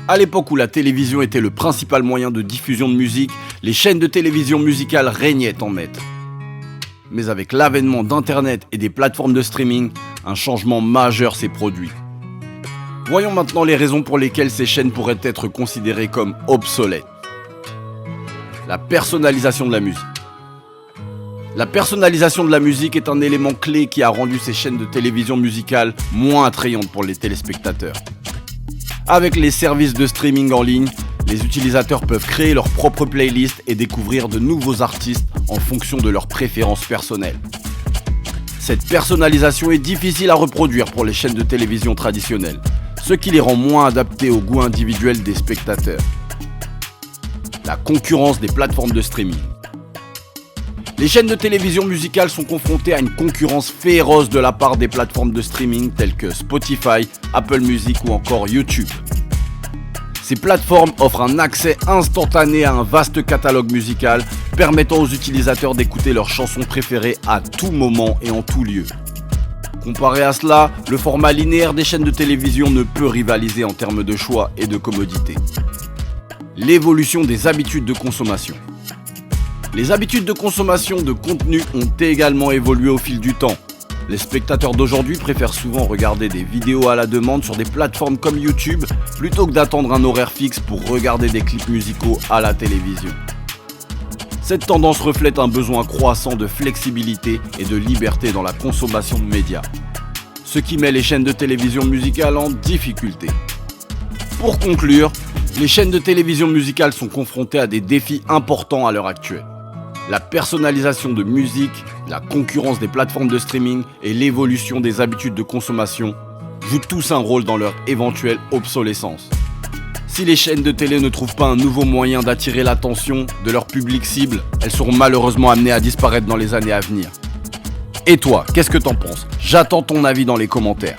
À l'époque où la télévision était le principal moyen de diffusion de musique, les chaînes de télévision musicale régnaient en maître. Mais avec l'avènement d'Internet et des plateformes de streaming, un changement majeur s'est produit. Voyons maintenant les raisons pour lesquelles ces chaînes pourraient être considérées comme obsolètes. La personnalisation de la musique. La personnalisation de la musique est un élément clé qui a rendu ces chaînes de télévision musicale moins attrayantes pour les téléspectateurs. Avec les services de streaming en ligne, les utilisateurs peuvent créer leur propre playlist et découvrir de nouveaux artistes en fonction de leurs préférences personnelles. Cette personnalisation est difficile à reproduire pour les chaînes de télévision traditionnelles, ce qui les rend moins adaptés aux goûts individuels des spectateurs. La concurrence des plateformes de streaming. Les chaînes de télévision musicale sont confrontées à une concurrence féroce de la part des plateformes de streaming telles que Spotify, Apple Music ou encore YouTube. Ces plateformes offrent un accès instantané à un vaste catalogue musical permettant aux utilisateurs d'écouter leurs chansons préférées à tout moment et en tout lieu. Comparé à cela, le format linéaire des chaînes de télévision ne peut rivaliser en termes de choix et de commodité. L'évolution des habitudes de consommation. Les habitudes de consommation de contenu ont également évolué au fil du temps. Les spectateurs d'aujourd'hui préfèrent souvent regarder des vidéos à la demande sur des plateformes comme YouTube plutôt que d'attendre un horaire fixe pour regarder des clips musicaux à la télévision. Cette tendance reflète un besoin croissant de flexibilité et de liberté dans la consommation de médias, ce qui met les chaînes de télévision musicale en difficulté. Pour conclure, les chaînes de télévision musicale sont confrontées à des défis importants à l'heure actuelle. La personnalisation de musique, la concurrence des plateformes de streaming et l'évolution des habitudes de consommation jouent tous un rôle dans leur éventuelle obsolescence. Si les chaînes de télé ne trouvent pas un nouveau moyen d'attirer l'attention de leur public cible, elles seront malheureusement amenées à disparaître dans les années à venir. Et toi, qu'est-ce que t'en penses ? J'attends ton avis dans les commentaires.